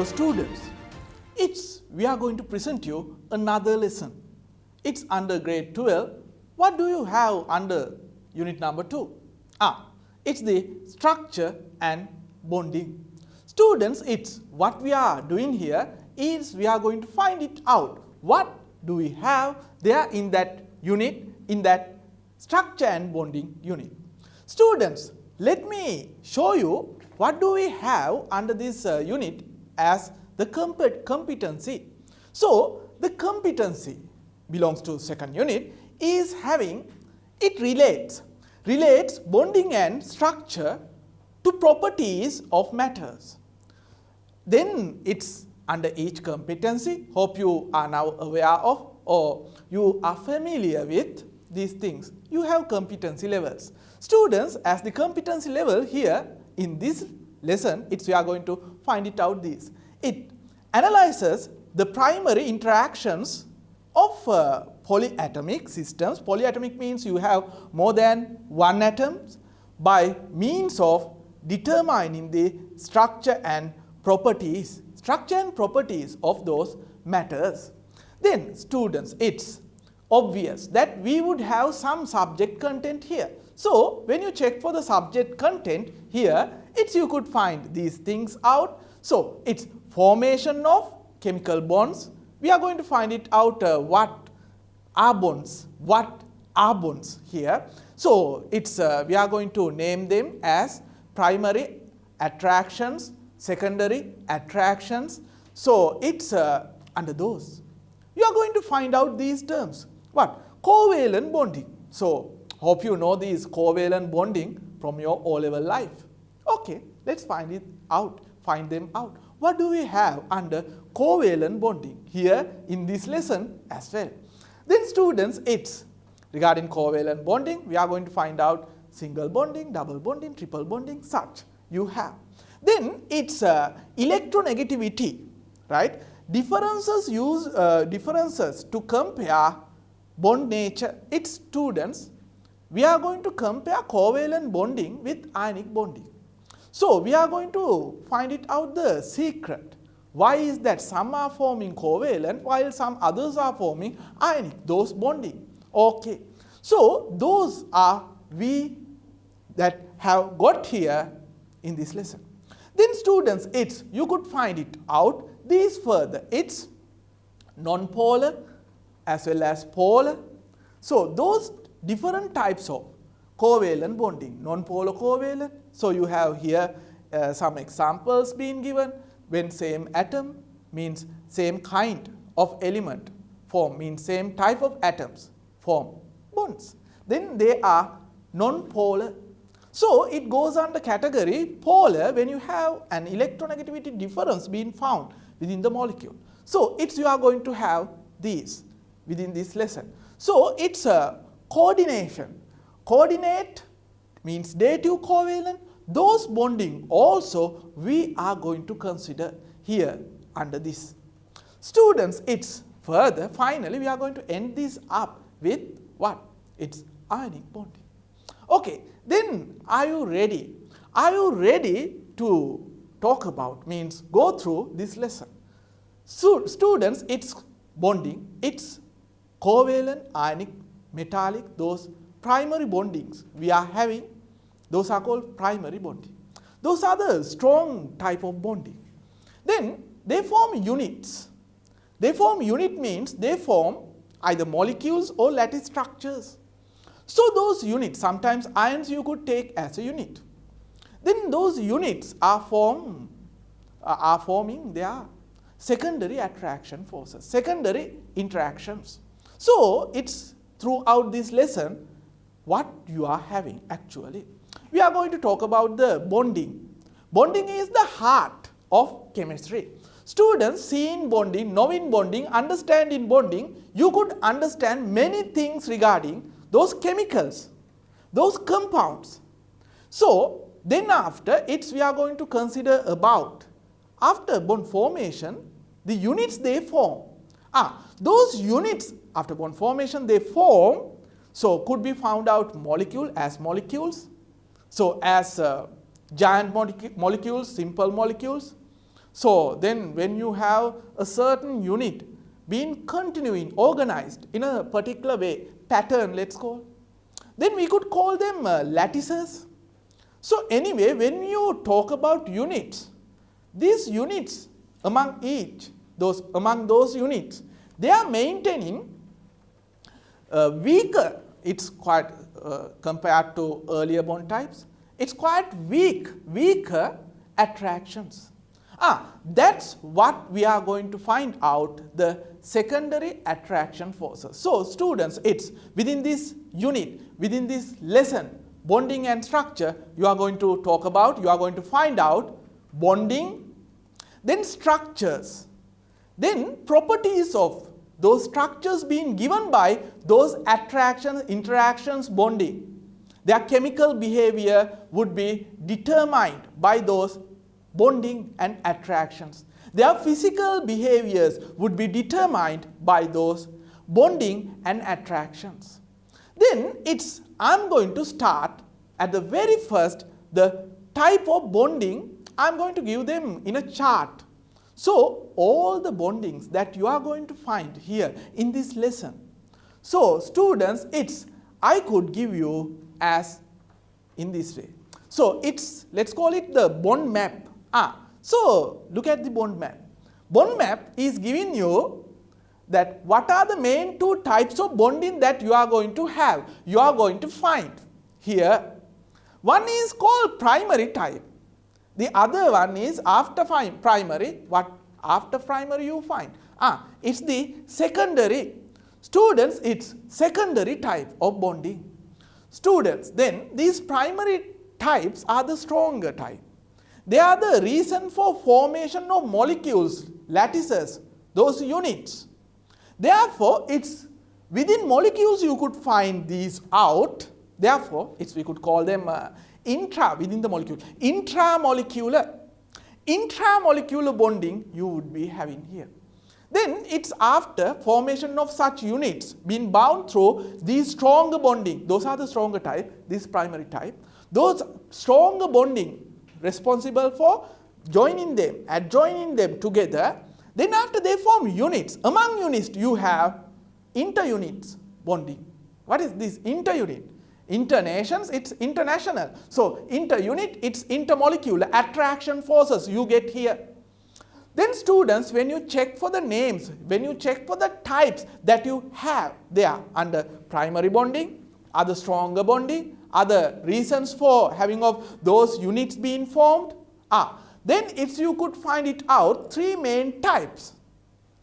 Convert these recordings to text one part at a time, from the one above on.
Hello students, we are going to present you another lesson. It's under grade 12. What do you have under unit number 2? It's the structure and bonding. Students, what we are doing here is we are going to find it out. What do we have there in that unit, in that structure and bonding unit? Students, let me show you what do we have under this unit as the competency. So, the competency belongs to second unit is having, it relates bonding and structure to properties of matters. Then it's under each competency, hope you are now aware of or you are familiar with these things. You have competency levels. Students, as the competency level here in this lesson, we are going to find it out these. It analyzes the primary interactions of polyatomic systems. Polyatomic means you have more than one atom by means of determining the structure and properties of those matters. Then students, it's obvious that we would have some subject content here. So, when you check for the subject content here, you could find these things out. So, it's formation of chemical bonds. We are going to find it out what are bonds here. So, we are going to name them as primary attractions, secondary attractions. So, it's under those. You are going to find out these terms. What? Covalent bonding. So, hope you know these covalent bonding from your O-level life. Okay, let's find them out. What do we have under covalent bonding here in this lesson as well? Then students, it's regarding covalent bonding, we are going to find out single bonding, double bonding, triple bonding, such you have. Then it's electronegativity, right? Differences to compare bond nature. It's students, we are going to compare covalent bonding with ionic bonding. So, we are going to find it out the secret. Why is that some are forming covalent while some others are forming ionic, those bonding. Okay. So, those are we that have got here in this lesson. Then students, you could find it out these further. It's nonpolar as well as polar. So, those different types of covalent bonding, nonpolar covalent. So, you have here some examples being given. When same atom means same kind of element form, means same type of atoms form bonds. Then they are nonpolar. So, it goes under category polar when you have an electronegativity difference being found within the molecule. So, you are going to have these within this lesson. So, it's a coordination. Coordinate means dative covalent. Those bonding also we are going to consider here under this. Students, finally we are going to end this up with what? It's ionic bonding. Okay, then are you ready? Are you ready to talk about, means go through this lesson? So, students, it's bonding, it's covalent, ionic, metallic, those primary bondings we are having, those are called primary bonding. Those are the strong type of bonding. Then they form units. They form unit means they form either molecules or lattice structures. So, those units, sometimes ions you could take as a unit. Then those units are forming their secondary attraction forces, secondary interactions. So, it's throughout this lesson what you are having actually. We are going to talk about the bonding. Bonding is the heart of chemistry. Students, seeing bonding, knowing bonding, understanding bonding, you could understand many things regarding those chemicals, those compounds. So, then after we are going to consider about after bond formation, the units they form. Those units after bond formation they form, so could be found out molecules. So, as giant molecules, simple molecules. So then when you have a certain unit being continuing, organized in a particular way, pattern let's call, then we could call them lattices. So anyway, when you talk about units, these units among those units, they are maintaining weaker, it's quite compared to earlier bond types, it's quite weaker attractions. That's what we are going to find out, the secondary attraction forces. So students, it's within this unit, within this lesson, bonding and structure, you are going to talk about, you are going to find out bonding, then structures, then properties of those structures being given by those attractions, interactions, bonding. Their chemical behavior would be determined by those bonding and attractions. Their physical behaviors would be determined by those bonding and attractions. Then I'm going to start at the very first, the type of bonding, I'm going to give them in a chart. So all the bondings that you are going to find here in this lesson. So students, I could give you as in this way. So let's call it the bond map. So look at the bond map. Bond map is giving you that what are the main two types of bonding that you are going to have, you are going to find here. One is called primary type. The other one is after primary. What after primary you find? It's the secondary. Students, it's secondary type of bonding. Students, then these primary types are the stronger type. They are the reason for formation of molecules, lattices, those units. Therefore, it's within molecules you could find these out. Therefore, we could call them within the molecule. Intramolecular bonding you would be having here. Then it's after formation of such units being bound through these stronger bonding. Those are the stronger type, this primary type. Those stronger bonding responsible for adjoining them together. Then after they form units. Among units you have interunits bonding. What is this interunit? Internations, it's international. So interunit, it's intermolecular attraction forces you get here. Then students, when you check for the names, when you check for the types that you have there under primary bonding, other stronger bonding, other reasons for having of those units being formed, then you could find it out, three main types.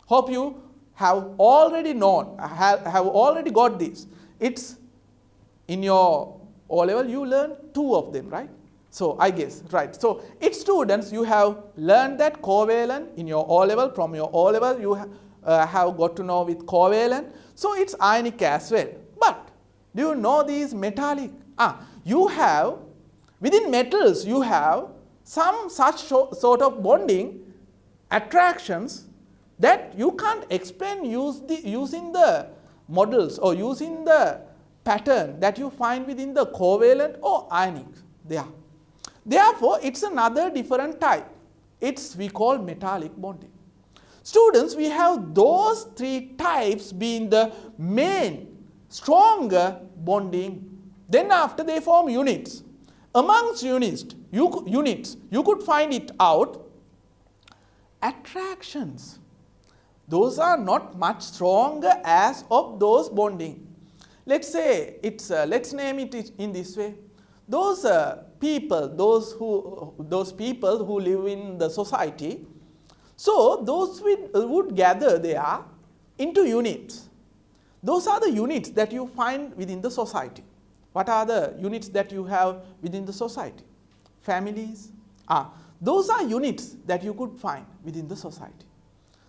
Hope you have already known, have already got this. It's in your O-level you learn two of them, right? So I guess, right. So it's students, you have learned that covalent in your O-level. From your O-level you have got to know with covalent. So it's ionic as well. But do you know these metallic? You have, within metals you have some such sort of bonding attractions that you can't explain using the models or using the pattern that you find within the covalent or ionic there. Therefore, it's another different type. We call metallic bonding. Students, we have those three types being the main stronger bonding. Then after they form units. Amongst units, you could find it out. Attractions. Those are not much stronger as of those bonding. Let's say let's name it in this way. Those people who live in the society, so those would gather there into units. Those are the units that you find within the society. What are the units that you have within the society? Families. Those are units that you could find within the society.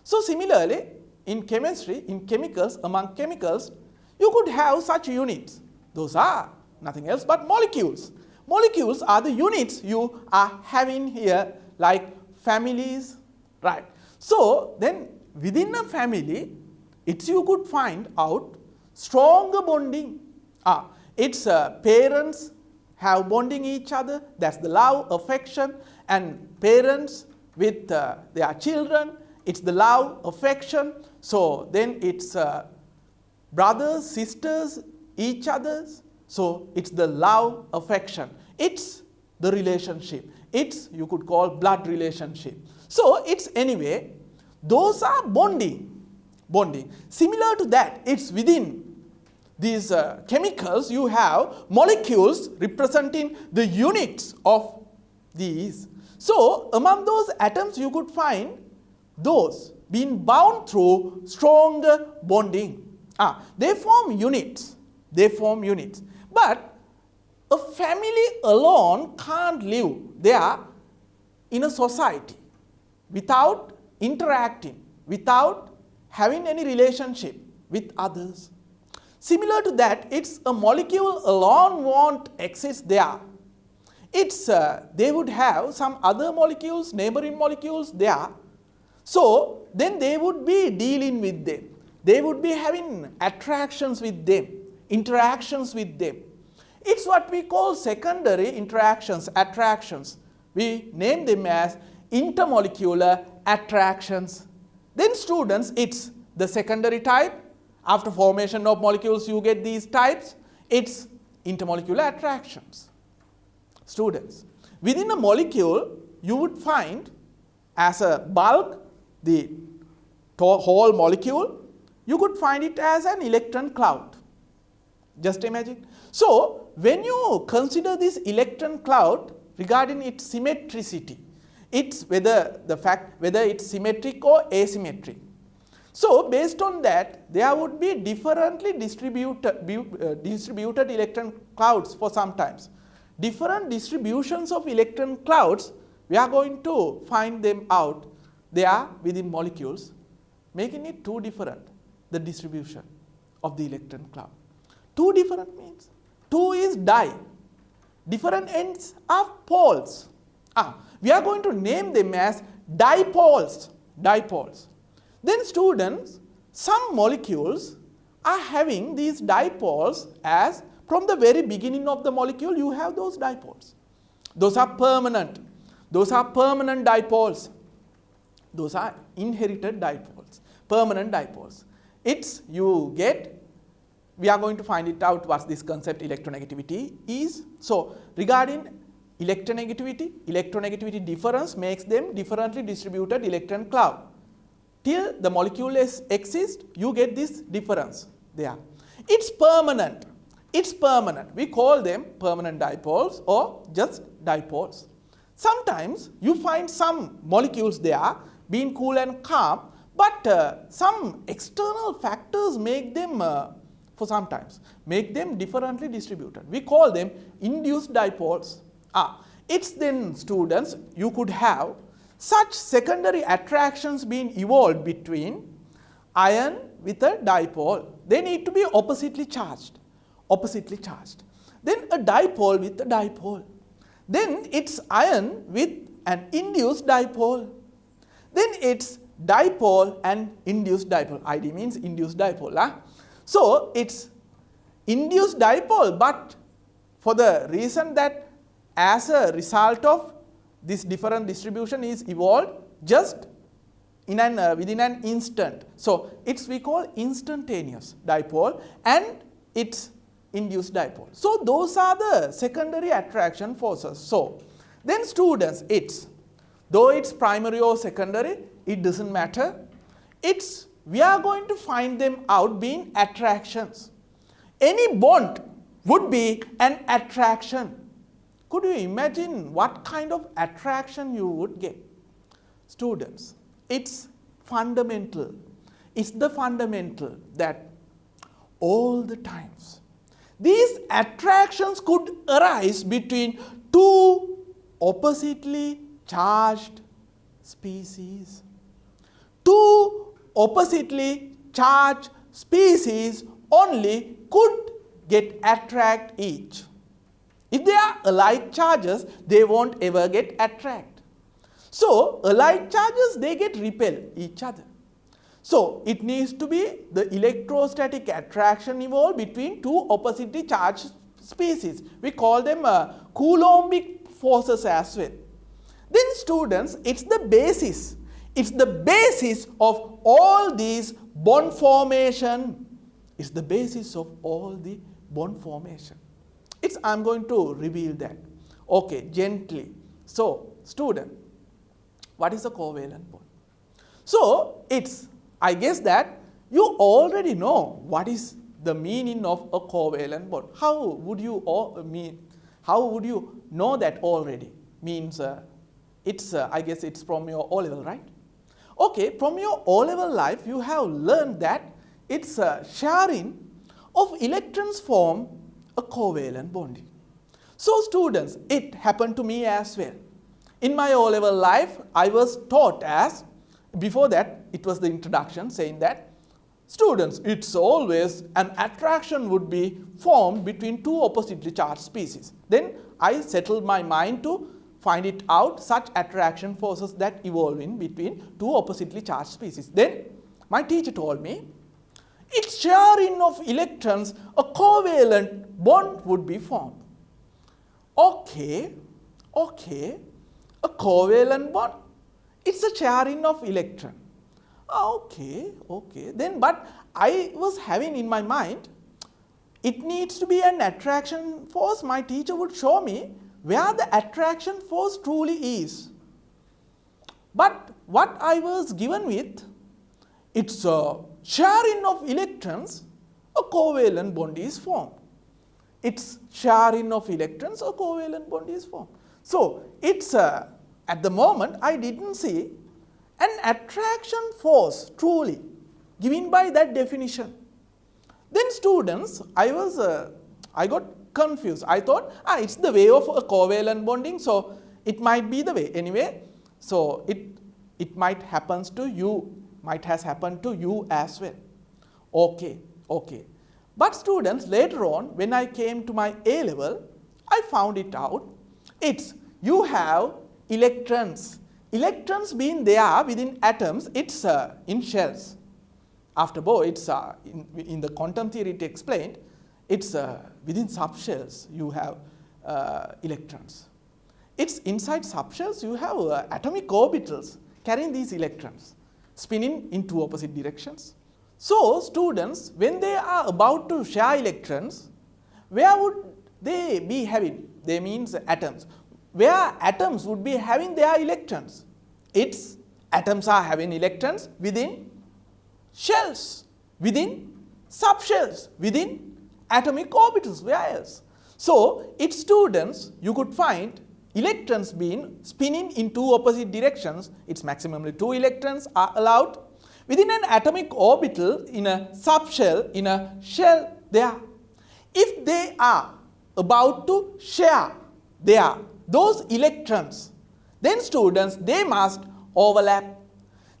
So similarly, in chemistry, in chemicals, among chemicals, you could have such units. Those are nothing else but molecules. Molecules are the units you are having here, like families, right? So then within a family, you could find out stronger bonding. Its parents have bonding each other. That's the love, affection, and parents with their children, it's the love, affection. So then it's brothers, sisters, each others. So it's the love, affection. It's the relationship. It's, you could call, blood relationship. So it's anyway, those are bonding. Similar to that, it's within these chemicals, you have molecules representing the units of these. So among those atoms, you could find those being bound through stronger bonding. They form units. But a family alone can't live there in a society without interacting, without having any relationship with others. Similar to that, it's a molecule alone won't exist there. It's they would have some other molecules, neighboring molecules there. So then they would be dealing with them. They would be having attractions with them, interactions with them. It's what we call secondary interactions, attractions. We name them as intermolecular attractions. Then students, it's the secondary type. After formation of molecules, you get these types. It's intermolecular attractions. Students, within a molecule, you would find as a bulk the whole molecule. You could find it as an electron cloud. Just imagine. So when you consider this electron cloud regarding its symmetricity, it's whether it's symmetric or asymmetric. So based on that, there would be differently distributed electron clouds for sometimes. Different distributions of electron clouds, we are going to find them out. They are within molecules, making it two different, the distribution of the electron cloud. Two different means, two is di, different ends are poles. We are going to name them as dipoles. Then students, some molecules are having these dipoles as from the very beginning of the molecule you have those dipoles. Those are permanent. Those are permanent dipoles. Those are inherited dipoles, permanent dipoles. It's you get, we are going to find it out what this concept electronegativity is. So regarding electronegativity difference makes them differently distributed electron cloud. Till the molecule exists, you get this difference there. It's permanent. We call them permanent dipoles or just dipoles. Sometimes you find some molecules there being cool and calm, but some external factors make them, for sometimes, make them differently distributed. We call them induced dipoles. It's then, students, you could have such secondary attractions being evolved between ion with a dipole. They need to be oppositely charged. Then a dipole with a dipole. Then it's ion with an induced dipole. Then it's dipole and induced dipole. ID means induced dipole. So it's induced dipole, but for the reason that as a result of this different distribution is evolved just in within an instant. So it's we call instantaneous dipole and it's induced dipole. So those are the secondary attraction forces. So then students, though it's primary or secondary, it doesn't matter. We are going to find them out being attractions. Any bond would be an attraction. Could you imagine what kind of attraction you would get? Students, it's fundamental. It's the fundamental that all the times these attractions could arise between two oppositely charged species. Two oppositely charged species only could get attract each. If they are alike charges, they won't ever get attract. So alike charges, they get repel each other. So it needs to be the electrostatic attraction evolved between two oppositely charged species. We call them Coulombic forces as well. Then students, it's the basis. It's the basis of all these bond formation. It's the basis of all the bond formation. I'm going to reveal that. Okay, gently. So, student, what is a covalent bond? So, I guess that you already know what is the meaning of a covalent bond. How would you know that already? Means I guess it's from your O-level, right? Okay, from your O-level life, you have learned that it's sharing of electrons form a covalent bonding. So students, it happened to me as well. In my O-level life, I was taught as, before that, it was the introduction saying that, students, it's always an attraction would be formed between two oppositely charged species. Then I settled my mind to find it out, such attraction forces that evolve in between two oppositely charged species. Then my teacher told me, its sharing of electrons, a covalent bond would be formed. Okay, a covalent bond, it's a sharing of electron. Okay. Then, but I was having in my mind, it needs to be an attraction force. My teacher would show me where the attraction force truly is. But what I was given with, it's a sharing of electrons, a covalent bond is formed. It's sharing of electrons, a covalent bond is formed. So, it's at the moment I didn't see an attraction force truly given by that definition. Then students, I got confused. I thought, it's the way of a covalent bonding, so it might be the way. Anyway, so it might happen to you, might has happened to you as well. Okay. But students, later on, when I came to my A level, I found it out. You have electrons. Electrons being there within atoms, it's in shells. After all, it's in the quantum theory it explained, it's within subshells you have electrons. It's inside subshells you have atomic orbitals carrying these electrons, spinning in two opposite directions. So students, when they are about to share electrons, where would they be having? They means atoms. Where atoms would be having their electrons? Atoms are having electrons within shells, within subshells, within atomic orbitals. Where else? So, its students, you could find electrons being spinning in two opposite directions. It's maximally 2 electrons are allowed within an atomic orbital in a subshell, in a shell there. If they are about to share those electrons, then students, they must overlap.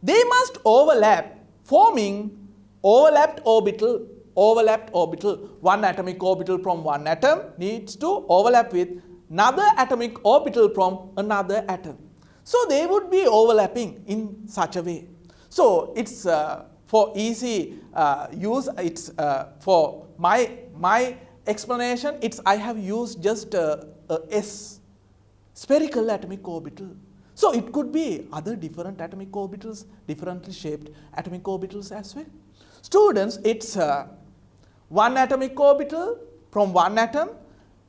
They must overlap, forming overlapped orbital. One atomic orbital from one atom needs to overlap with another atomic orbital from another atom. So they would be overlapping in such a way. So it's for easy use, it's for my explanation, I have used just a S, spherical atomic orbital. So it could be other different atomic orbitals, differently shaped atomic orbitals as well. Students, it's one atomic orbital from one atom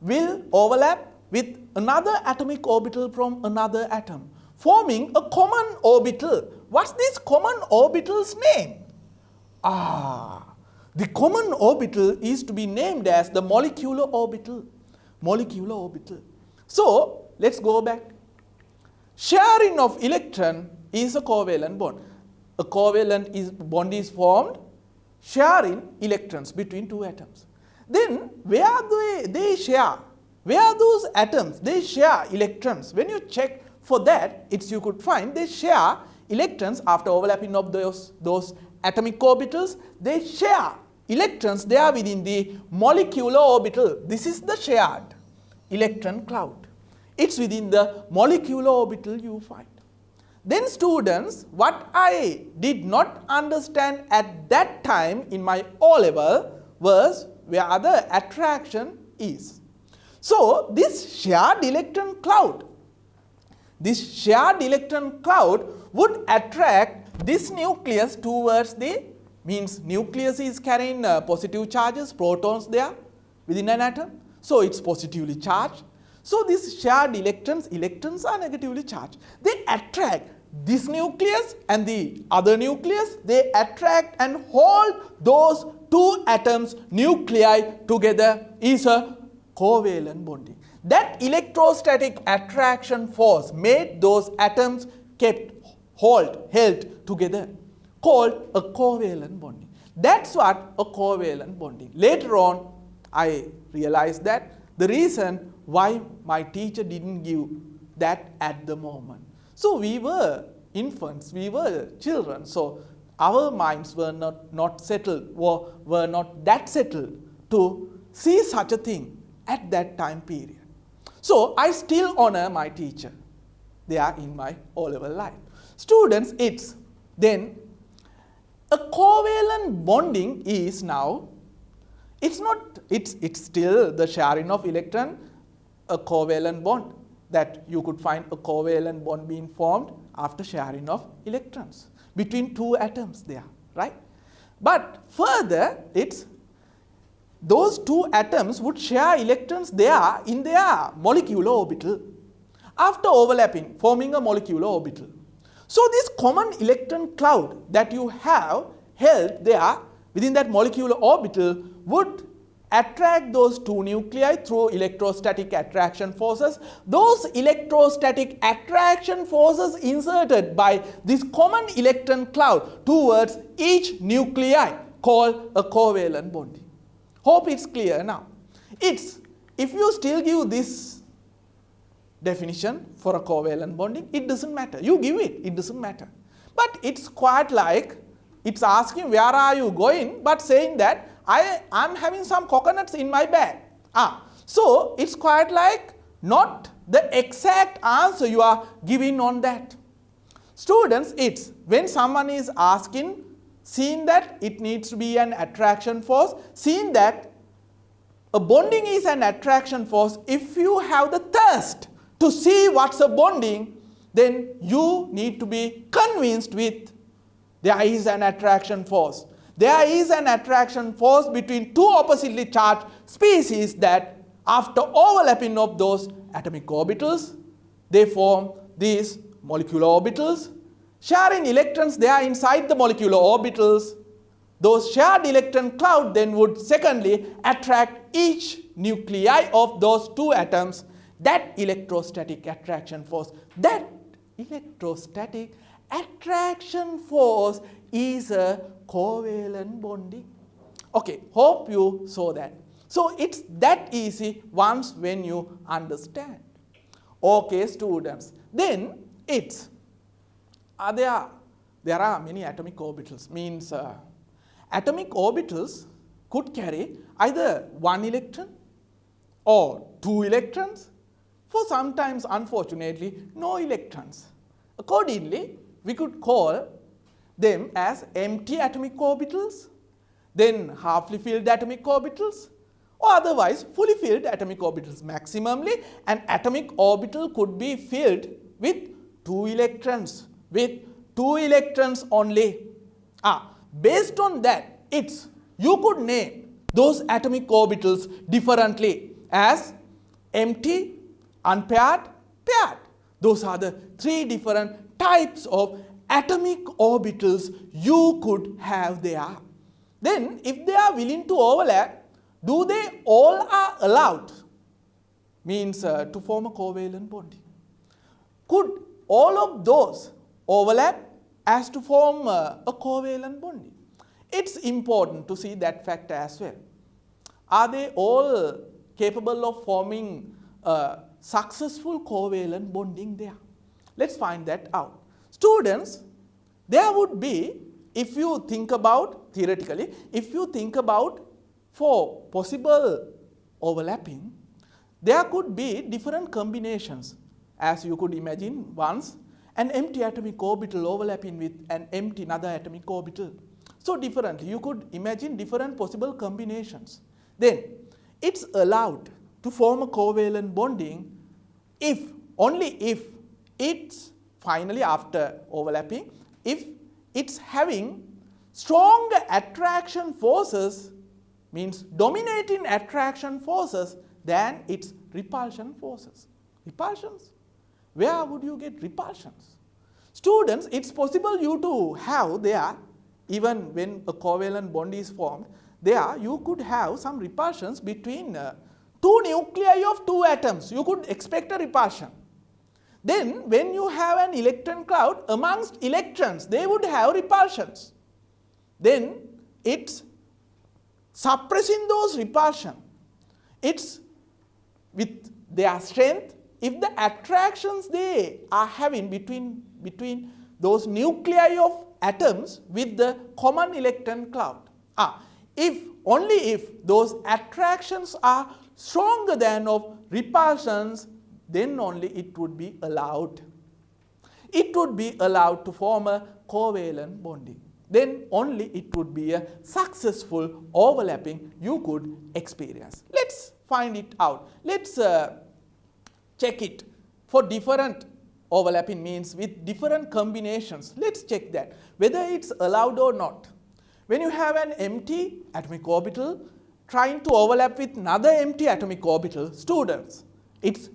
will overlap with another atomic orbital from another atom, forming a common orbital. What's this common orbital's name? The common orbital is to be named as the molecular orbital. So, let's go back. Sharing of electron is a covalent bond. A covalent bond is formed sharing electrons between two atoms. Then, where they share? Where those atoms, they share electrons. When you check for that, you could find they share electrons after overlapping of those atomic orbitals. They share electrons there within the molecular orbital. This is the shared electron cloud. It's within the molecular orbital you find. Then students, what I did not understand at that time in my O-level was where the attraction is. So, this shared electron cloud, this shared electron cloud would attract this nucleus towards the, means nucleus is carrying positive charges, protons there within an atom. So it's positively charged. So these shared electrons are negatively charged. They attract this nucleus and the other nucleus. They attract and hold those two atoms nuclei together is a covalent bonding. That electrostatic attraction force made those atoms held together, called a covalent bonding. That's what a covalent bonding. Later on, I realized that the reason why my teacher didn't give that at the moment. So we were infants, we were children, so our minds were not settled, or were not that settled to see such a thing at that time period. So I still honor my teacher. They are in my O-level life. Students, it's then a covalent bonding is now, it's still the sharing of electron, a covalent bond, that you could find a covalent bond being formed after sharing of electrons between two atoms there, right? But further, it's those two atoms would share electrons there in their molecular orbital after overlapping, forming a molecular orbital. So this common electron cloud that you have held there within that molecular orbital would attract those two nuclei through electrostatic attraction forces. Those electrostatic attraction forces inserted by this common electron cloud towards each nuclei called a covalent bonding. Hope it's clear now. If you still give this definition for a covalent bonding, it doesn't matter. You give it doesn't matter. But it's quite like, it's asking where are you going, but saying that I'm having some coconuts in my bag. So it's quite like not the exact answer you are giving on that. Students, it's when someone is asking, seeing that it needs to be an attraction force, seeing that a bonding is an attraction force, if you have the thirst to see what's a bonding, then you need to be convinced with there is an attraction force. There is an attraction force between two oppositely charged species that after overlapping of those atomic orbitals, they form these molecular orbitals. Sharing electrons there inside the molecular orbitals, those shared electron cloud then would secondly attract each nuclei of those two atoms. That electrostatic attraction force, that electrostatic attraction force is a covalent bonding. Okay, hope you saw that. So it's that easy once when you understand. Okay, students, then it's there are many atomic orbitals. Means atomic orbitals could carry either one electron or two electrons. For sometimes, unfortunately, no electrons. Accordingly, we could call them as empty atomic orbitals, then halfly filled atomic orbitals, or otherwise fully filled atomic orbitals. Maximally, an atomic orbital could be filled with two electrons only. Based on that, you could name those atomic orbitals differently as empty, unpaired, paired. Those are the three different types of atomic orbitals you could have there. Then if they are willing to overlap, do they all are allowed? Means to form a covalent bonding. Could all of those overlap as to form a covalent bonding? It's important to see that factor as well. Are they all capable of forming a successful covalent bonding there? Let's find that out. Students, there would be, if you think about, theoretically, if you think about for possible overlapping, there could be different combinations. As you could imagine once, an empty atomic orbital overlapping with an empty another atomic orbital. So differently, you could imagine different possible combinations. Then, it's allowed to form a covalent bonding if, only if it's finally after overlapping, if it's having stronger attraction forces, means dominating attraction forces than its repulsion forces. Repulsions? Where would you get repulsions? Students, it's possible you to have there, even when a covalent bond is formed, there you could have some repulsions between two nuclei of two atoms. You could expect a repulsion. Then when you have an electron cloud amongst electrons, they would have repulsions. Then it's suppressing those repulsion. It's with their strength, if the attractions they are having between those nuclei of atoms with the common electron cloud. Only if those attractions are stronger than of repulsions, then only it would be allowed. It would be allowed to form a covalent bonding. Then only it would be a successful overlapping you could experience. Let's find it out. Let's check it for different overlapping means with different combinations. Let's check that whether it's allowed or not. When you have an empty atomic orbital trying to overlap with another empty atomic orbital, students,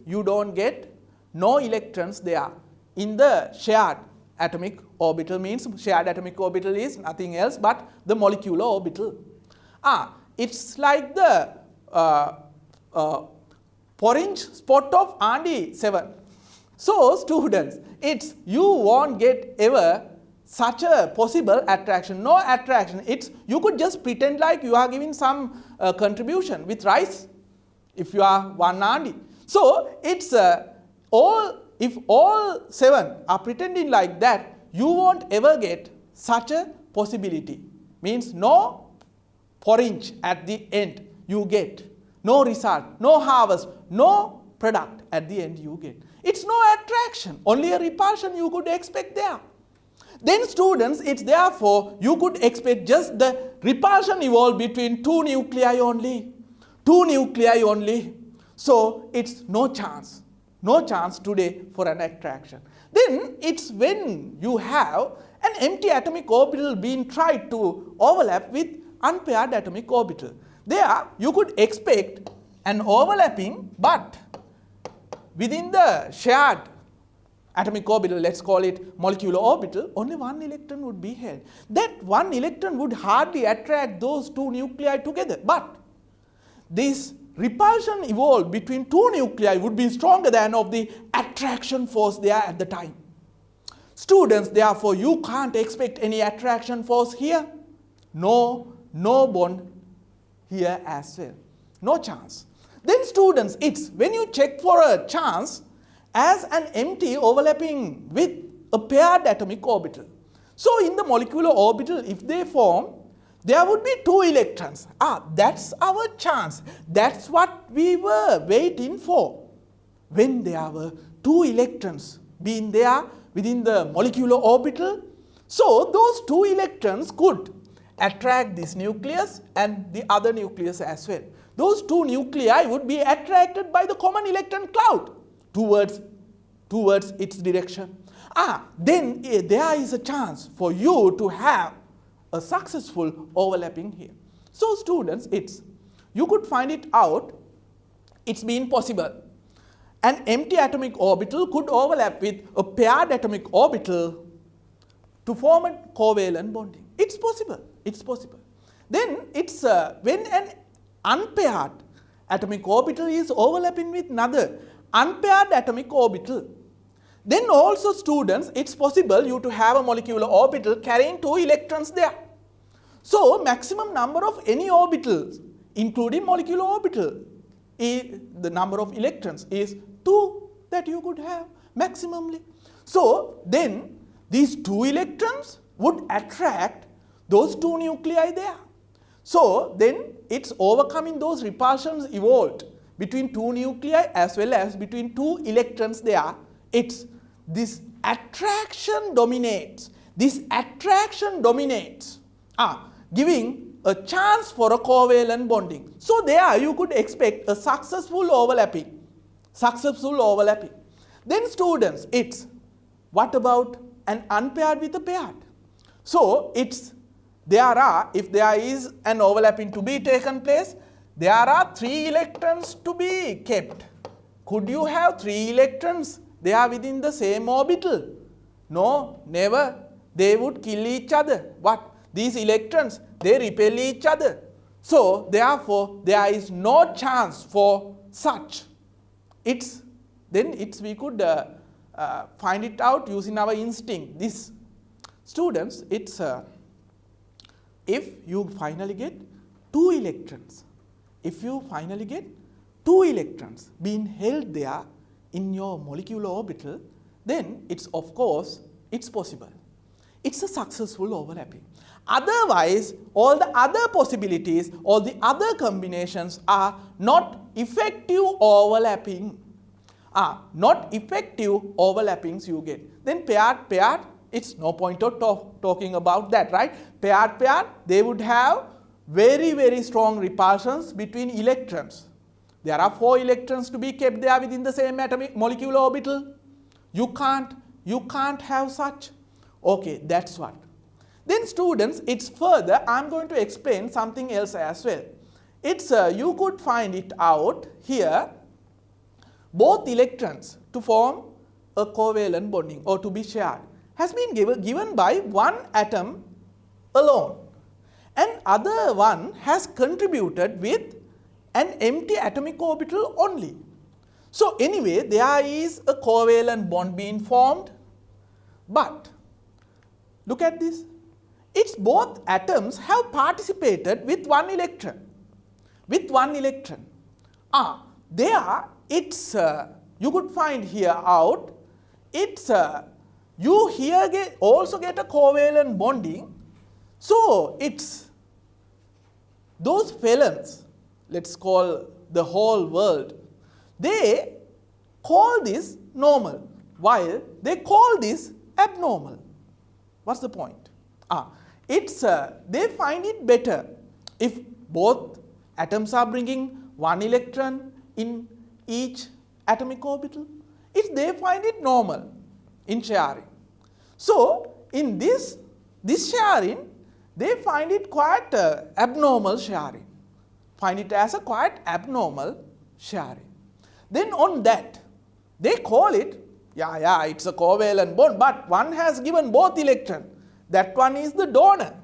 you don't get no electrons there in the shared atomic orbital. Means shared atomic orbital is nothing else but the molecular orbital. It's like the orange spot of Andy 7. So students, you won't get ever such a possible attraction, no attraction. You could just pretend like you are giving some contribution with rice if you are one Andy. So if all 7 are pretending like that, you won't ever get such a possibility. Means no porridge at the end you get, no result, no harvest, no product at the end you get. It's no attraction, only a repulsion you could expect there. Then students, therefore you could expect just the repulsion evolved between two nuclei only. So it's no chance today for an attraction. Then it's when you have an empty atomic orbital being tried to overlap with unpaired atomic orbital. There you could expect an overlapping, but within the shared atomic orbital, let's call it molecular orbital, only one electron would be held. That one electron would hardly attract those two nuclei together, but this repulsion evolved between two nuclei would be stronger than of the attraction force there at the time. Students, therefore you can't expect any attraction force here. No bond here as well. No chance. Then students, when you check for a chance as an empty overlapping with a paired atomic orbital. So in the molecular orbital, if they form, there would be two electrons. That's our chance. That's what we were waiting for. When there were two electrons being there within the molecular orbital, so those two electrons could attract this nucleus and the other nucleus as well. Those two nuclei would be attracted by the common electron cloud towards its direction. Then there is a chance for you to have a successful overlapping here. So students, you could find it out, it's been possible. An empty atomic orbital could overlap with a paired atomic orbital to form a covalent bonding. It's possible. Then when an unpaired atomic orbital is overlapping with another unpaired atomic orbital, then also students, it's possible you to have a molecular orbital carrying two electrons there. So maximum number of any orbitals, including molecular orbital, the number of electrons is 2 that you could have maximally. So then these two electrons would attract those two nuclei there. So then it's overcoming those repulsions evolved between two nuclei as well as between two electrons there. This attraction dominates, giving a chance for a covalent bonding. So there you could expect a successful overlapping. Then students, What about an unpaired with a paired? So if there is an overlapping to be taken place, there are 3 electrons to be kept. Could you have 3 electrons? They are within the same orbital. No, never. They would kill each other. What? These electrons, they repel each other. So therefore, there is no chance for such. We could find it out using our instinct. This, students, if you finally get 2 electrons, being held there in your molecular orbital, then it's possible. It's a successful overlapping. Otherwise, all the other possibilities, all the other combinations are not effective overlapping. Not effective overlappings you get. Then paired, it's no point of talking about that, right? Paired, they would have very, very strong repulsions between electrons. There are 4 electrons to be kept there within the same atomic molecular orbital. You can't have such. Okay, that's what. Then students, it's further, I'm going to explain something else as well. You could find it out here, both electrons to form a covalent bonding or to be shared has been given by one atom alone, and other one has contributed with an empty atomic orbital only. So anyway, there is a covalent bond being formed, but look at this. It's both atoms have participated with one electron. You could find here out, you here also get a covalent bonding. So it's those felons, let's call the whole world, they call this normal, while they call this abnormal. What's the point? They find it better if both atoms are bringing one electron in each atomic orbital. They find it normal in sharing. So in this sharing, they find it quite abnormal sharing. Find it as a quite abnormal sharing. Then on that, they call it, it's a covalent bond, but one has given both electrons. That one is the donor.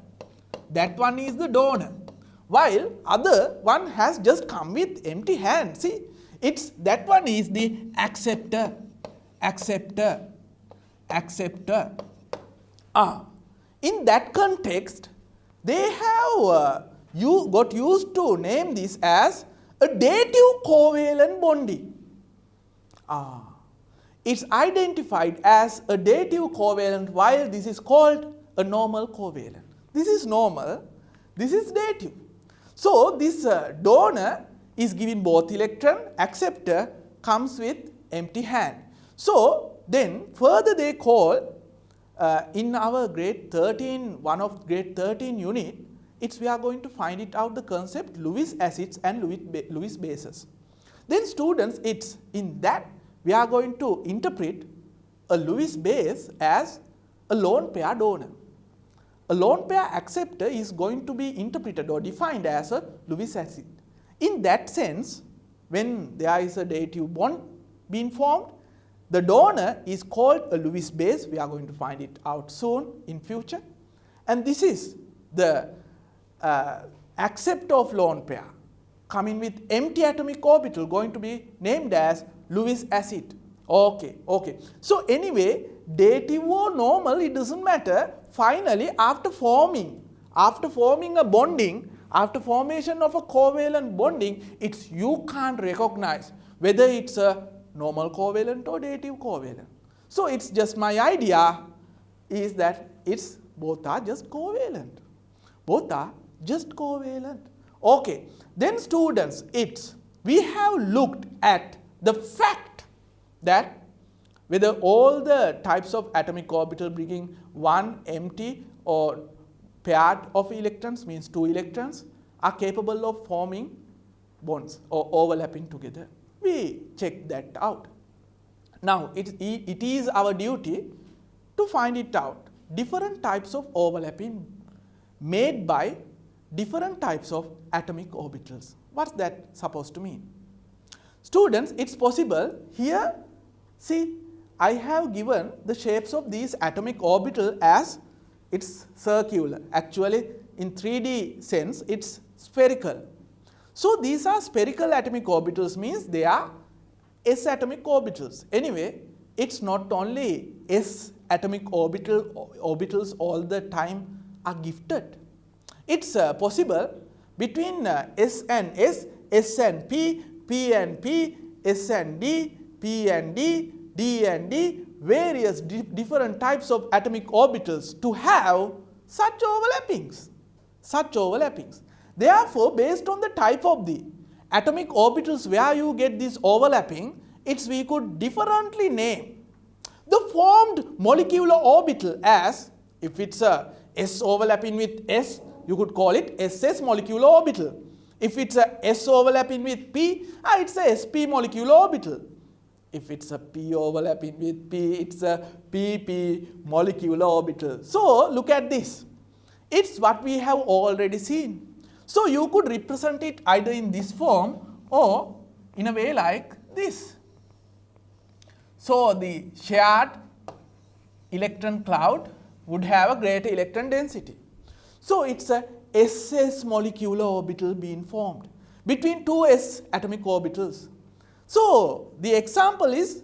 While other one has just come with empty hand. See, that one is the acceptor. In that context, they have got used to name this as a dative covalent bonding. It's identified as a dative covalent, while this is called a normal covalent. This is normal, this is dative. So this donor is given both electron, acceptor comes with empty hand. So then further they call, in our grade 13, one of grade 13 unit, we are going to find it out, the concept Lewis acids and Lewis bases. Then students, in that we are going to interpret a Lewis base as a lone pair donor. A lone pair acceptor is going to be interpreted or defined as a Lewis acid. In that sense, when there is a dative bond being formed, the donor is called a Lewis base. We are going to find it out soon in future. And this is the acceptor of lone pair coming with empty atomic orbital, going to be named as Lewis acid. Okay. So anyway, dative or normal, it doesn't matter. Finally, after forming a bonding, after formation of a covalent bonding, you can't recognize whether it's a normal covalent or dative covalent. So it's just my idea is that both are just covalent. Okay. Then students, we have looked at the fact that whether all the types of atomic orbital bringing one empty or paired of electrons, means 2 electrons, are capable of forming bonds or overlapping together. We check that out. Now, it is our duty to find it out. Different types of overlapping made by different types of atomic orbitals. What's that supposed to mean? Students, it's possible here, see, I have given the shapes of these atomic orbital as it's circular. Actually, in 3D sense, it's spherical. So these are spherical atomic orbitals, means they are s atomic orbitals. Anyway, it's not only s atomic orbitals all the time are gifted. It's possible between s and s, s and p, p and p, s and d, p and d, d and d, various different types of atomic orbitals to have such overlappings. Therefore, based on the type of the atomic orbitals where you get this overlapping, we could differently name the formed molecular orbital as, if it's a s overlapping with s, you could call it SS molecular orbital. If it's a s overlapping with p, it's a sp molecular orbital. If it's a p overlapping with p, it's a pp molecular orbital. So look at this. It's what we have already seen. So you could represent it either in this form or in a way like this. So the shared electron cloud would have a greater electron density. So it's a SS molecular orbital being formed between two s atomic orbitals. So the example is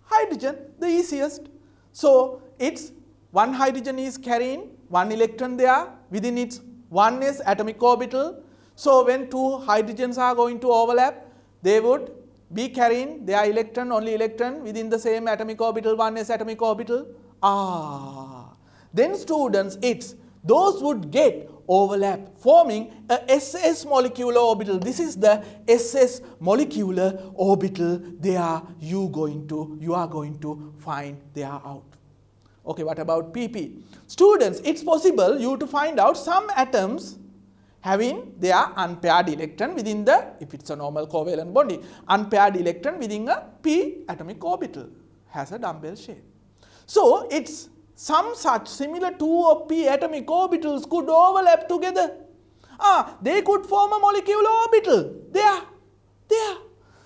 hydrogen, the easiest. So it's one hydrogen is carrying one electron there within its 1s atomic orbital. So when two hydrogens are going to overlap, they would be carrying their only electron within the same atomic orbital, 1s atomic orbital. Then students, those would get overlap forming a SS molecular orbital. This is the SS molecular orbital there you are going to find there out. Okay, what about PP? Students, it's possible you to find out some atoms having their unpaired electron within the, if it's a normal covalent bonding, unpaired electron within a p atomic orbital, has a dumbbell shape. So it's some such similar 2 or p atomic orbitals could overlap together. They could form a molecular orbital there.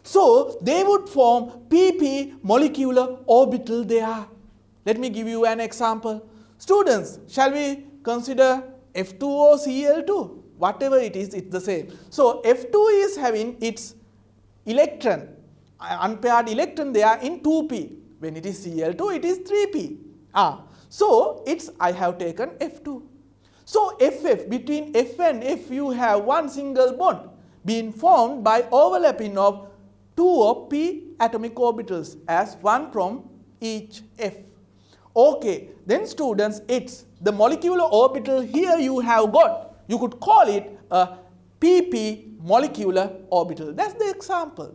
So they would form pp molecular orbital there. Let me give you an example. Students, shall we consider F2O Cl2? Whatever it is, it's the same. So F2 is having its electron, unpaired electron there in 2p. When it is Cl2, it is 3p. So I have taken F2. So FF, between F and F, you have one single bond being formed by overlapping of 2 of p atomic orbitals as one from each F. Okay, then students, it's the molecular orbital here you have got. You could call it a pp molecular orbital. That's the example.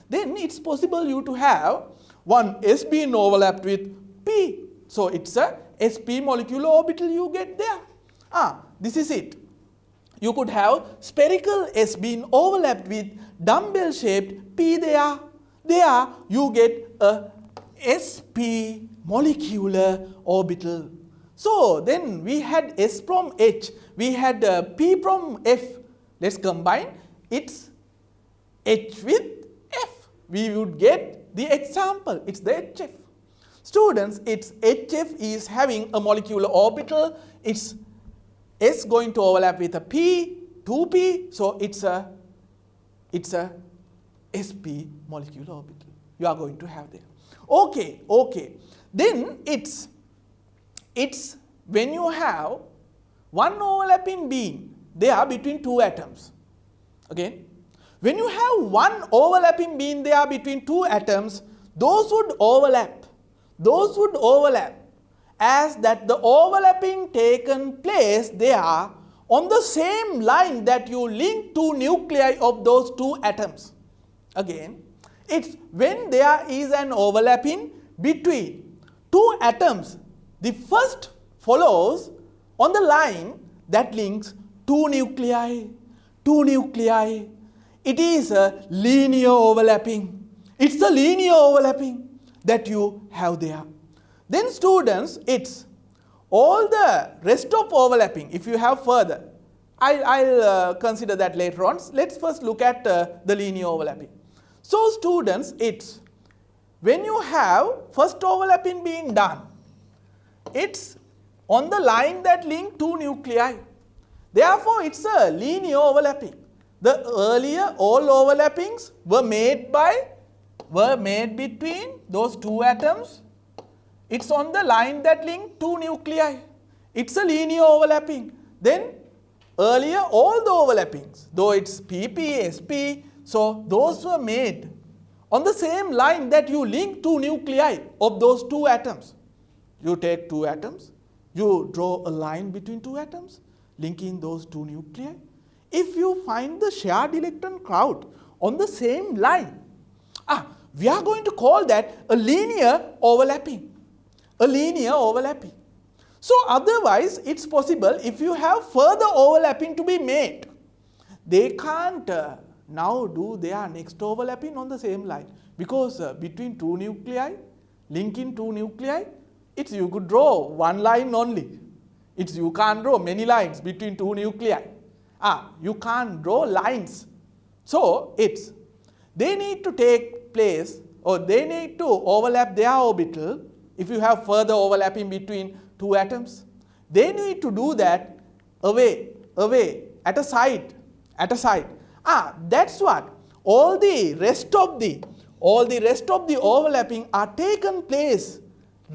Then it's possible you to have one s being overlapped with p. So it's a sp molecular orbital you get there. This is it. You could have spherical s being overlapped with dumbbell shaped p there. There you get a sp molecular orbital. So then we had S from H, we had P from F. Let's combine it's H with F. We would get the example, it's the HF. Students, it's HF is having a molecular orbital, it's S going to overlap with a P, 2P, so it's a sp molecular orbital you are going to have there. Okay. Then it's when you have one overlapping being there between two atoms. Again, when you have one overlapping being there between two atoms, those would overlap as that the overlapping taken place there on the same line that you link two nuclei of those two atoms. Again, it's when there is an overlapping between two atoms, the first follows on the line that links two nuclei. It is a linear overlapping. It's the linear overlapping that you have there. Then students, it's all the rest of overlapping, if you have further, I'll consider that later on. Let's first look at the linear overlapping. So students, it's when you have first overlapping being done, it's on the line that link two nuclei. Therefore, it's a linear overlapping. The earlier all overlappings were made between those two atoms. It's on the line that link two nuclei. It's a linear overlapping. Then earlier all the overlappings, though it's PP, SP, so those were made on the same line that you link two nuclei of those two atoms. You take two atoms, you draw a line between two atoms, linking those two nuclei. If you find the shared electron cloud on the same line, we are going to call that a linear overlapping. A linear overlapping. So otherwise, it's possible if you have further overlapping to be made, they can't now do their next overlapping on the same line, because between two nuclei, linking two nuclei, you could draw one line only. You can't draw many lines between two nuclei. You can't draw lines. So they need to take place, or they need to overlap their orbital. If you have further overlapping between two atoms, they need to do that away, at a side. That's what all the rest of the overlapping are taken place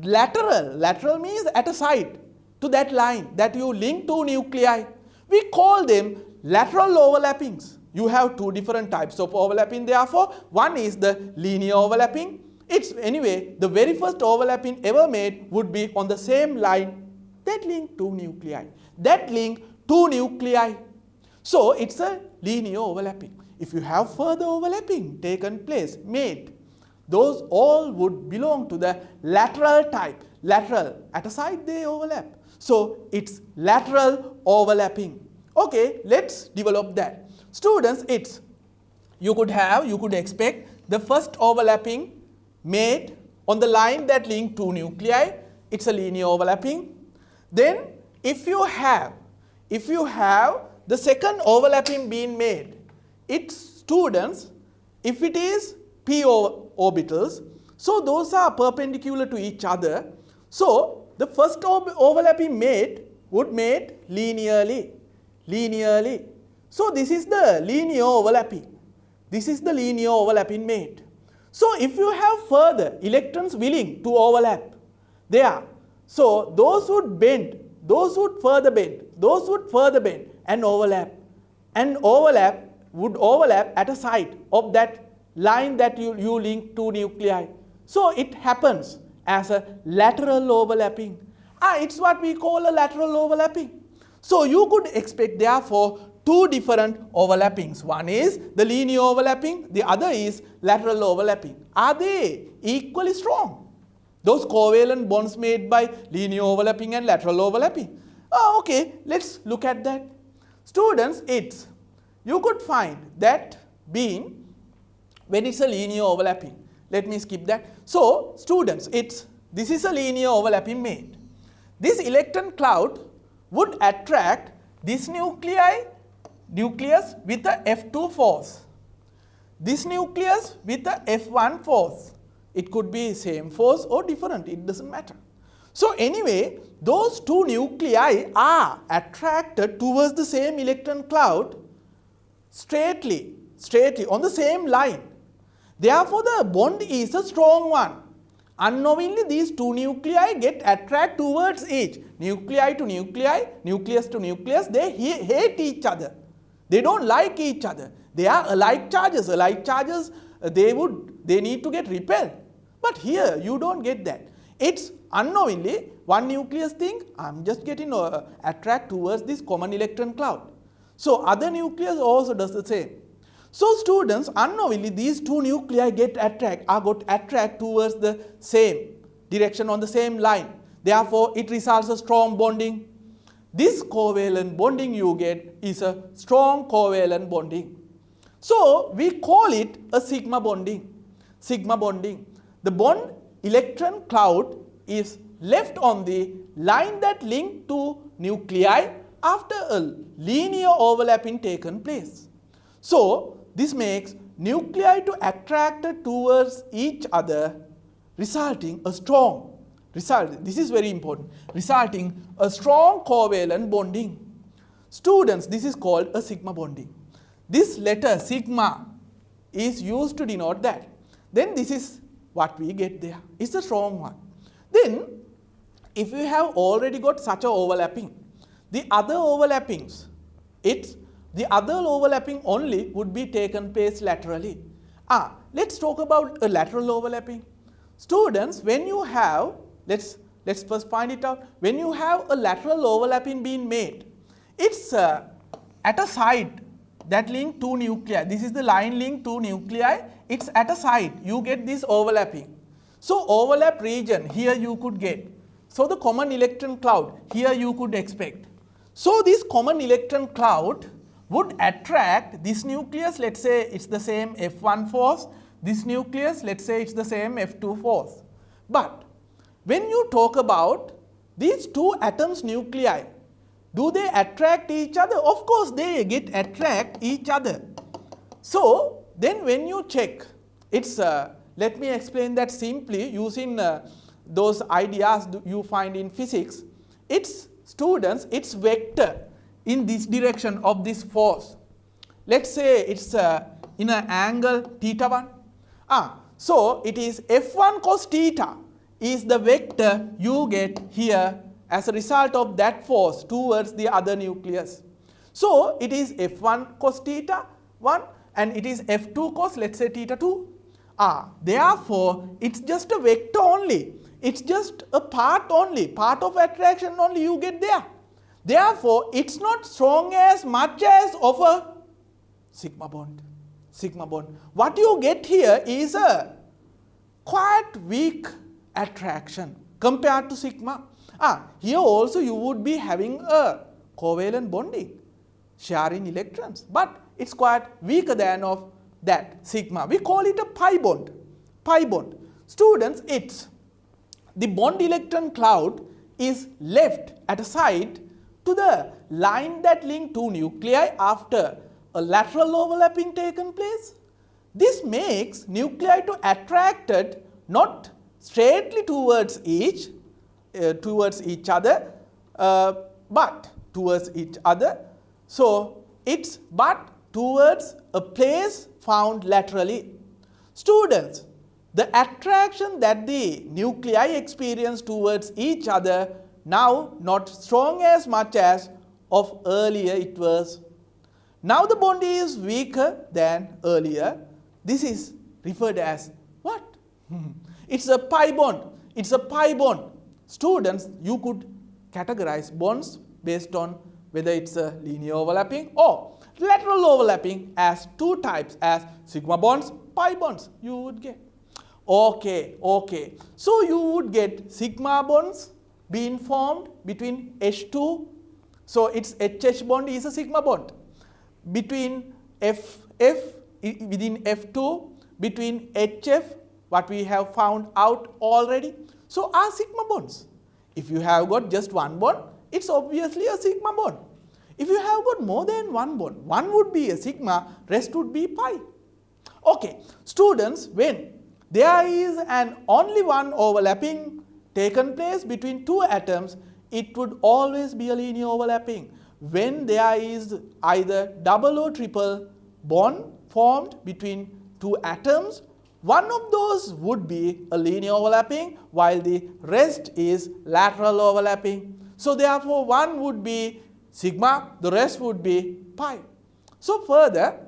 lateral. Lateral means at a side to that line that you link two nuclei. We call them lateral overlappings. You have two different types of overlapping, therefore. One is the linear overlapping. Anyway, the very first overlapping ever made would be on the same line that link two nuclei. So it's a linear overlapping. If you have further overlapping taken place, made, those all would belong to the lateral type. Lateral, at a side they overlap. So it's lateral overlapping. Okay, let's develop that. Students, you could expect the first overlapping made on the line that link two nuclei. It's a linear overlapping. Then if you have the second overlapping being made, students, if it is p orbitals, so those are perpendicular to each other. So the first overlapping would made linearly. So this is the linear overlapping. Made. So if you have further electrons willing to overlap there, so those would further bend and overlap. And would overlap at a side of that line that you link two nuclei. So it happens as a lateral overlapping. It's what we call a lateral overlapping. So you could expect therefore two different overlappings. One is the linear overlapping, the other is lateral overlapping. Are they equally strong? Those covalent bonds made by linear overlapping and lateral overlapping. Okay, let's look at that. Students, you could find that being when it's a linear overlapping. Let me skip that. So students, this is a linear overlapping made. This electron cloud would attract this nucleus with a F2 force. This nucleus with a F1 force. It could be same force or different, it doesn't matter. So anyway, those two nuclei are attracted towards the same electron cloud straightly on the same line. Therefore, the bond is a strong one. Unknowingly, these two nuclei get attracted towards each. Nuclei to nuclei, nucleus to nucleus, they hate each other. They don't like each other. They are alike charges. Alike charges, they need to get repelled. But here, you don't get that. It's unknowingly, one nucleus think, I'm just getting attracted towards this common electron cloud. So other nucleus also does the same. So students, unknowingly these two nuclei got attract towards the same direction on the same line. Therefore, it results a strong bonding. This covalent bonding you get is a strong covalent bonding. So we call it a sigma bonding. The bond electron cloud is left on the line that link to nuclei after a linear overlapping taken place. So, this makes nuclei to attract towards each other, resulting a strong this is very important, resulting a strong covalent bonding. Students, this is called a sigma bonding. This letter sigma is used to denote that. Then this is what we get there. It's a strong one. Then, if you have already got such a overlapping, the other overlappings, the other overlapping only would be taken place laterally. Let's talk about a lateral overlapping. Students, when you have, let's first find it out. When you have a lateral overlapping being made, it's at a site that link two nuclei. This is the line link two nuclei. It's at a site. You get this overlapping. So, overlap region here you could get. So, the common electron cloud here you could expect. So, this common electron cloud would attract this nucleus, let's say it's the same F1 force, this nucleus, let's say it's the same F2 force. But when you talk about these two atoms nuclei, do they attract each other? Of course, they attract each other. So, then when you check, it's, let me explain that simply using those ideas you find in physics. It's students, it's vector in this direction of this force. Let's say it's in an angle theta 1. So, it is F1 cos theta is the vector you get here as a result of that force towards the other nucleus. So, it is F1 cos theta 1 and it is F2 cos, let's say, theta 2. Therefore, it's just a vector only. It's just a part only, part of attraction only you get there. Therefore, it's not strong as much as of a sigma bond. Sigma bond. What you get here is a quite weak attraction compared to sigma. Here also you would be having a covalent bonding, sharing electrons, but it's quite weaker than of that sigma. We call it a pi bond. Pi bond. Students, it's the bond electron cloud is left at a site to the line that link two nuclei after a lateral overlapping taken place. This makes nuclei to attracted not straightly towards each other, but towards each other. So, it's but towards a place found laterally. Students, the attraction that the nuclei experience towards each other now not strong as much as of earlier it was. Now the bond is weaker than earlier. This is referred as what? It's a pi bond. It's a pi bond. Students, you could categorize bonds based on whether it's a linear overlapping or lateral overlapping as two types, as sigma bonds, pi bonds you would get. Okay. So, you would get sigma bonds being formed between H2. So, its HH bond is a sigma bond. Between FF within F2, between HF, what we have found out already. So, are sigma bonds. If you have got just one bond, it's obviously a sigma bond. If you have got more than one bond, one would be a sigma, rest would be pi. Okay, students, when there is an only one overlapping taken place between two atoms, it would always be a linear overlapping. When there is either double or triple bond formed between two atoms, one of those would be a linear overlapping while the rest is lateral overlapping. So, therefore, one would be sigma, the rest would be pi. So, further,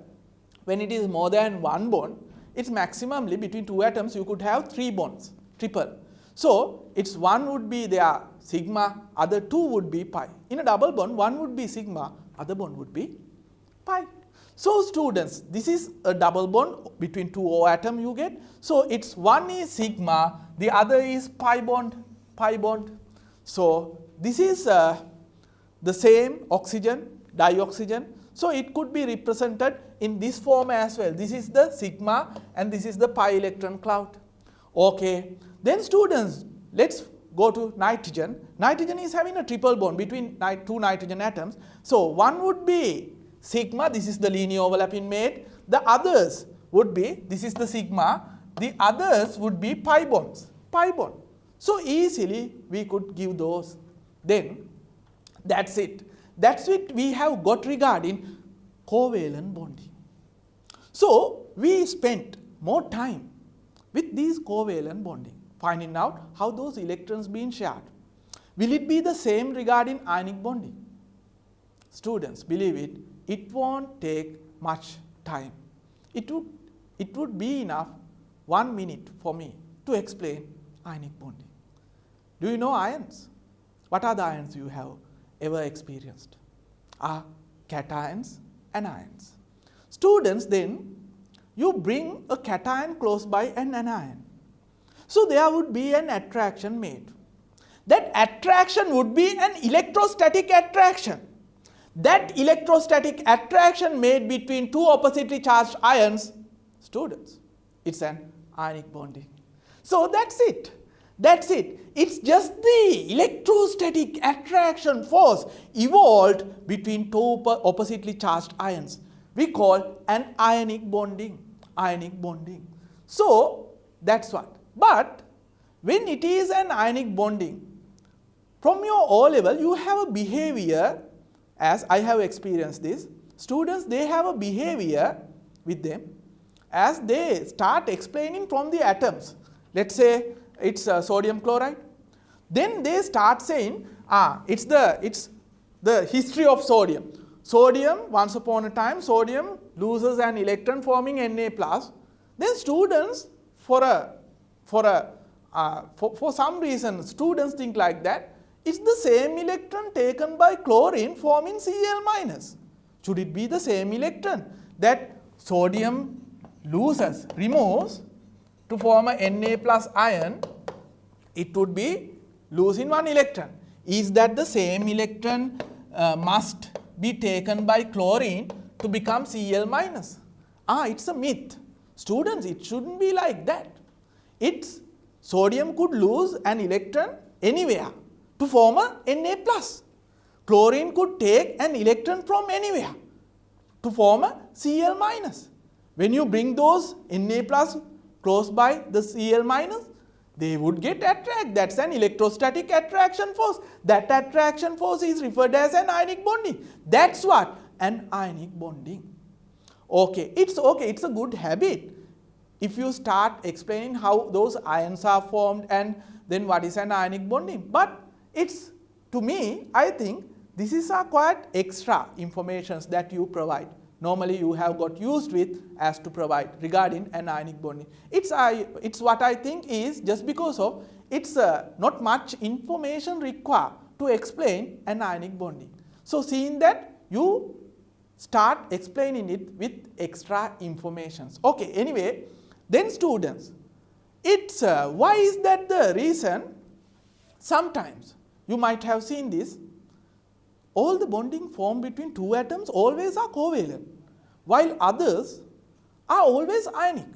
when it is more than one bond, it's maximally between two atoms you could have three bonds, triple. So, it's one would be there sigma, other two would be pi. In a double bond, one would be sigma, other bond would be pi. So, students, this is a double bond between two O atom you get. So, it's one is sigma, the other is pi bond, pi bond. So, this is the same oxygen, dioxygen. So, it could be represented in this form as well. This is the sigma and this is the pi electron cloud. Okay. Then students, let's go to nitrogen. Nitrogen is having a triple bond between two nitrogen atoms. So one would be sigma, this is the linear overlapping made. The others would be, this is the sigma, the others would be pi bonds, pi bond. So easily we could give those. Then that's it. That's it we have got regarding covalent bonding. So we spent more time with these covalent bonding, finding out how those electrons being shared. Will it be the same regarding ionic bonding? Students, believe it, it won't take much time. It would be enough 1 minute for me to explain ionic bonding. Do you know ions? What are the ions you have ever experienced? Are cations and ions. Students, then you bring a cation close by an anion. So there would be an attraction made. That attraction would be an electrostatic attraction. That electrostatic attraction made between two oppositely charged ions, students, it's an ionic bonding. So that's it. That's it. It's just the electrostatic attraction force evolved between two oppositely charged ions. We call an ionic bonding. Ionic bonding. So that's what. But when it is an ionic bonding, from your O level you have a behavior, as I have experienced this. Students, they have a behavior with them as they start explaining from the atoms. Let's say it's sodium chloride. Then they start saying, it's the history of sodium. Sodium, once upon a time, sodium loses an electron forming Na+. Then students, for some reason, students think like that. It's the same electron taken by chlorine forming Cl-. Should it be the same electron that sodium removes to form a Na+ ion? It would be losing one electron. Is that the same electron must be taken by chlorine to become Cl-? It's a myth. Students, it shouldn't be like that. Sodium could lose an electron anywhere to form a Na+. Chlorine could take an electron from anywhere to form a Cl-. When you bring those Na+ close by the Cl-, they would get attracted. That's an electrostatic attraction force. That attraction force is referred as an ionic bonding. That's what? An ionic bonding. Okay, it's a good habit. If you start explaining how those ions are formed and then what is an ionic bonding. But it's, to me, I think this is a quite extra information that you provide. Normally you have got used with as to provide regarding an ionic bonding. It's what I think is just because of it's not much information required to explain an ionic bonding. So seeing that, you start explaining it with extra informations. Okay, anyway, then students, it's why is that the reason? Sometimes you might have seen this. All the bonding formed between two atoms always are covalent, while others are always ionic.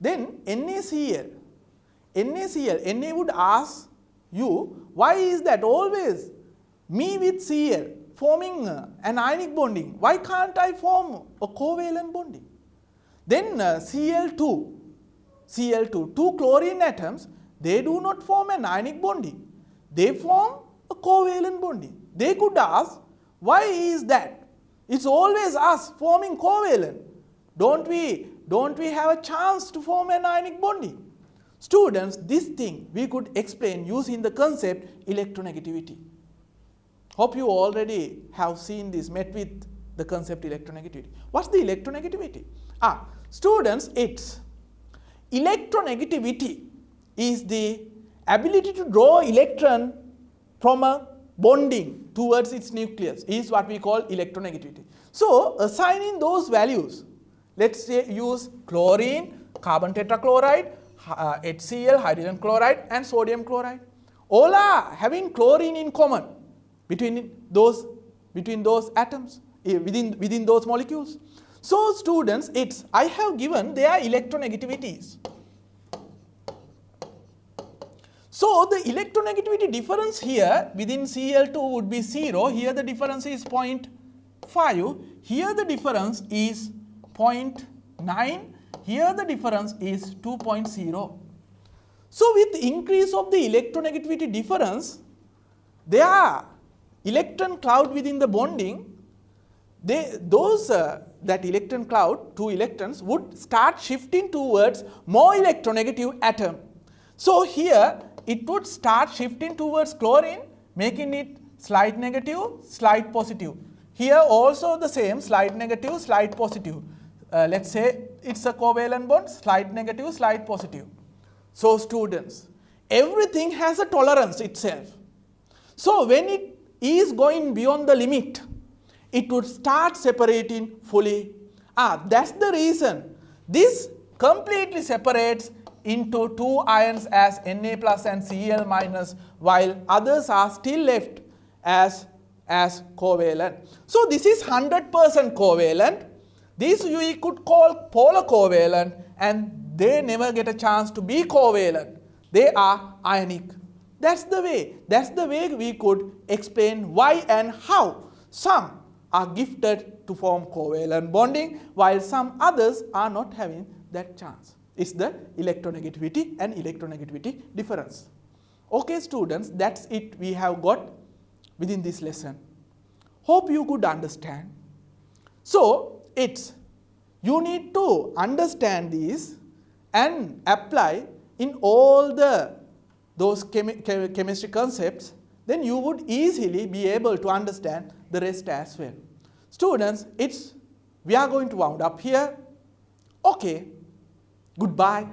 Then NaCl, Na would ask you, why is that always me with Cl forming an ionic bonding? Why can't I form a covalent bonding? Then Cl2, two chlorine atoms, they do not form an ionic bonding. They form a covalent bonding. They could ask, why is that? It's always us forming covalent. Don't we have a chance to form an ionic bonding? Students, this thing we could explain using the concept electronegativity. Hope you already have seen this, met with the concept electronegativity. What's the electronegativity? Students, it's electronegativity is the ability to draw electron from a bonding towards its nucleus is what we call electronegativity. So assigning those values, let's say use chlorine, carbon tetrachloride, HCl, hydrogen chloride and sodium chloride. All are having chlorine in common between those atoms, within those molecules. So students, I have given their electronegativities. So the electronegativity difference here within Cl2 would be 0. Here the difference is 0.5. Here the difference is 0.9. Here the difference is 2.0. So with increase of the electronegativity difference, there are electron cloud within the bonding. That electron cloud, 2 electrons, would start shifting towards more electronegative atom. So here it would start shifting towards chlorine, making it slight negative, slight positive. Here also the same, slight negative, slight positive. Let's say it's a covalent bond, slight negative, slight positive. So students, everything has a tolerance itself. So when it is going beyond the limit, it would start separating fully. That's the reason this completely separates into 2 ions as Na plus and Cl minus, while others are still left as covalent. So this is 100% covalent. These we could call polar covalent, and they never get a chance to be covalent. They are ionic. That's the way we could explain why and how some are gifted to form covalent bonding, while some others are not having that chance. It's the electronegativity and electronegativity difference. Okay students, that's it we have got within this lesson. Hope you could understand. So you need to understand these and apply in all those chemistry concepts, then you would easily be able to understand the rest as well. Students, we are going to round up here. Okay, goodbye.